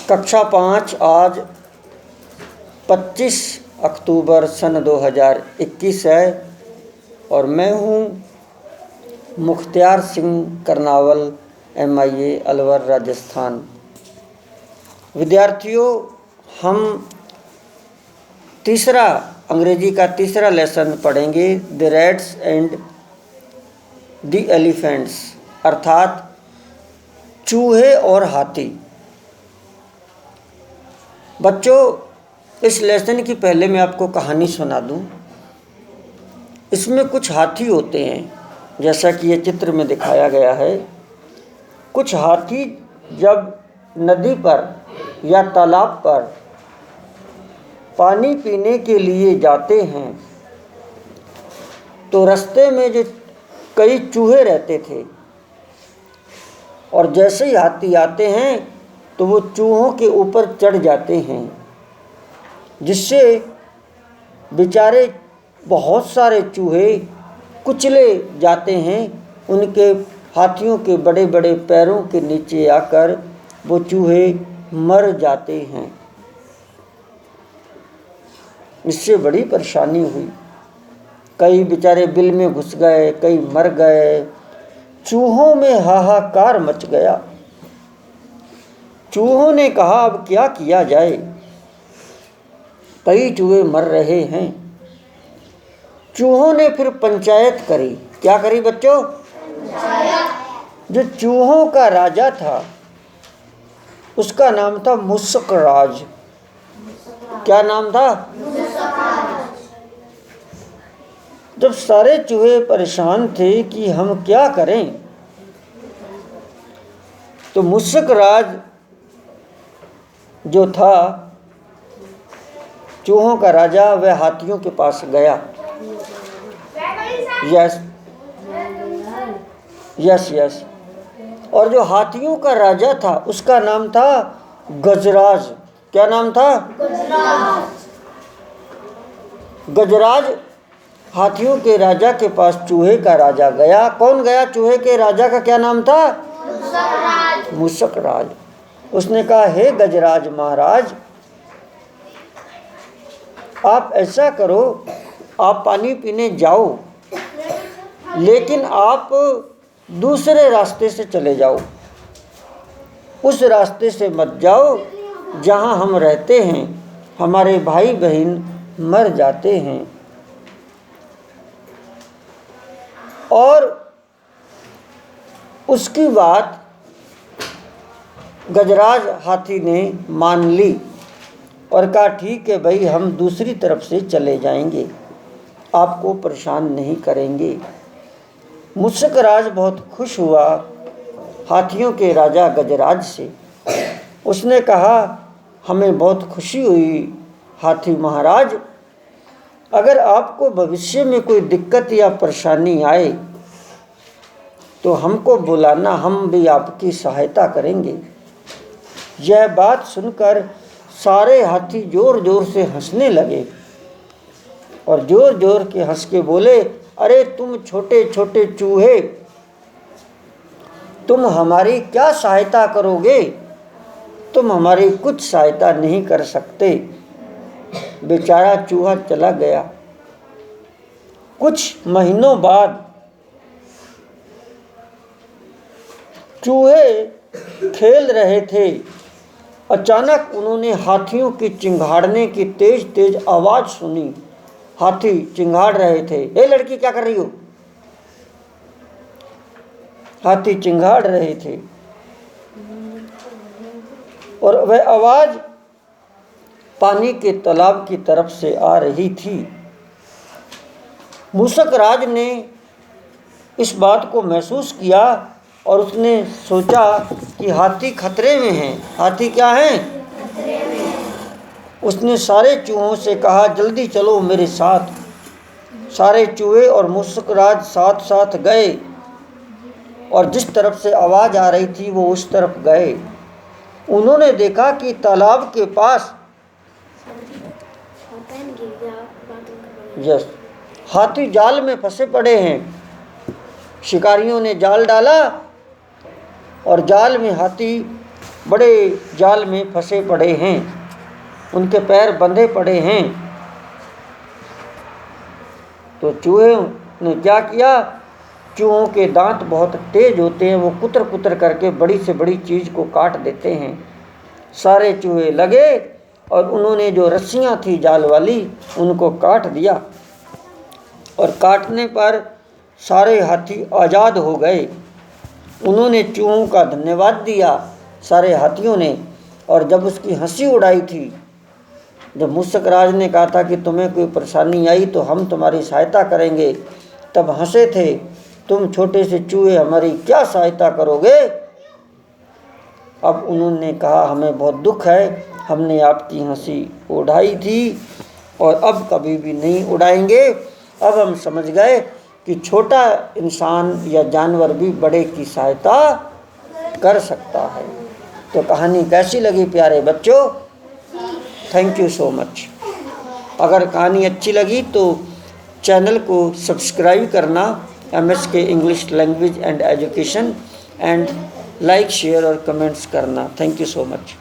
कक्षा 5 आज 25 अक्टूबर सन 2021 है और मैं हूँ मुख्तियार सिंह करनावल MIA अलवर राजस्थान। विद्यार्थियों, हम अंग्रेजी का तीसरा लेसन पढ़ेंगे, the rats and the elephants, अर्थात चूहे और हाथी। बच्चों, इस लेसन की पहले मैं आपको कहानी सुना दूं। इसमें कुछ हाथी होते हैं, जैसा कि ये चित्र में दिखाया गया है। कुछ हाथी जब नदी पर या तालाब पर पानी पीने के लिए जाते हैं तो रास्ते में जो कई चूहे रहते थे और जैसे ही हाथी आते हैं तो वो चूहों के ऊपर चढ़ जाते हैं, जिससे बेचारे बहुत सारे चूहे कुचले जाते हैं। उनके हाथियों के बड़े बड़े पैरों के नीचे आकर वो चूहे मर जाते हैं। इससे बड़ी परेशानी हुई। कई बेचारे बिल में घुस गए, कई मर गए। चूहों में हाहाकार मच गया। चूहों ने कहा, अब क्या किया जाए, कई चूहे मर रहे हैं। चूहों ने फिर पंचायत करी। क्या करी बच्चों? जो चूहों का राजा था उसका नाम था मुस्कराज। क्या नाम था? जब सारे चूहे परेशान थे कि हम क्या करें, तो मुस्कराज जो था चूहों का राजा, वह हाथियों के पास गया। यस। और जो हाथियों का राजा था उसका नाम था गजराज। क्या नाम था? गजराज हाथियों के राजा के पास चूहे का राजा गया। कौन गया? चूहे के राजा का क्या नाम था? मुस्कराज। उसने कहा, हे गजराज महाराज, आप ऐसा करो, आप पानी पीने जाओ, लेकिन आप दूसरे रास्ते से चले जाओ। उस रास्ते से मत जाओ जहाँ हम रहते हैं, हमारे भाई बहन मर जाते हैं। और उसकी बात गजराज हाथी ने मान ली और कहा, ठीक है भाई, हम दूसरी तरफ से चले जाएंगे, आपको परेशान नहीं करेंगे। मुस्कराज बहुत खुश हुआ हाथियों के राजा गजराज से। उसने कहा, हमें बहुत खुशी हुई हाथी महाराज, अगर आपको भविष्य में कोई दिक्कत या परेशानी आए तो हमको बुलाना, हम भी आपकी सहायता करेंगे। यह बात सुनकर सारे हाथी जोर जोर से हंसने लगे और जोर जोर के हंस के बोले, अरे तुम छोटे छोटे चूहे, तुम हमारी क्या सहायता करोगे? तुम हमारी कुछ सहायता नहीं कर सकते। बेचारा चूहा चला गया। कुछ महीनों बाद चूहे खेल रहे थे। अचानक उन्होंने हाथियों की चिंघाड़ने की तेज तेज आवाज सुनी। हाथी चिंघाड़ रहे थे। ए लड़की, क्या कर रही हो? हाथी चिंघाड़ रहे थे और वह आवाज पानी के तालाब की तरफ से आ रही थी। मुस्कराज ने इस बात को महसूस किया और उसने सोचा कि हाथी खतरे में हैं। हाथी क्या हैं? उसने सारे चूहों से कहा, जल्दी चलो मेरे साथ। सारे चूहे और मुस्कराज साथ साथ गए और जिस तरफ से आवाज़ आ रही थी वो उस तरफ गए। उन्होंने देखा कि तालाब के पास हाथी जाल में फंसे पड़े हैं। शिकारियों ने जाल डाला और जाल में हाथी बड़े जाल में फंसे पड़े हैं, उनके पैर बंधे पड़े हैं। तो चूहे ने क्या किया, चूहों के दांत बहुत तेज होते हैं, वो कुतर कुतर करके बड़ी से बड़ी चीज़ को काट देते हैं। सारे चूहे लगे और उन्होंने जो रस्सियाँ थी जाल वाली उनको काट दिया, और काटने पर सारे हाथी आज़ाद हो गए। उन्होंने चूहों का धन्यवाद दिया सारे हाथियों ने, और जब उसकी हंसी उड़ाई थी, जब मूषक राज ने कहा था कि तुम्हें कोई परेशानी आई तो हम तुम्हारी सहायता करेंगे, तब हंसे थे, तुम छोटे से चूहे हमारी क्या सहायता करोगे। अब उन्होंने कहा हमें बहुत दुख है, हमने आपकी हंसी उड़ाई थी और अब कभी भी नहीं उड़ाएंगे। अब हम समझ गए कि छोटा इंसान या जानवर भी बड़े की सहायता कर सकता है। तो कहानी कैसी लगी प्यारे बच्चों? Thank you so much. अगर कहानी अच्छी लगी तो चैनल को सब्सक्राइब करना, MSK English language and education, and like share और कमेंट्स करना। Thank you so much.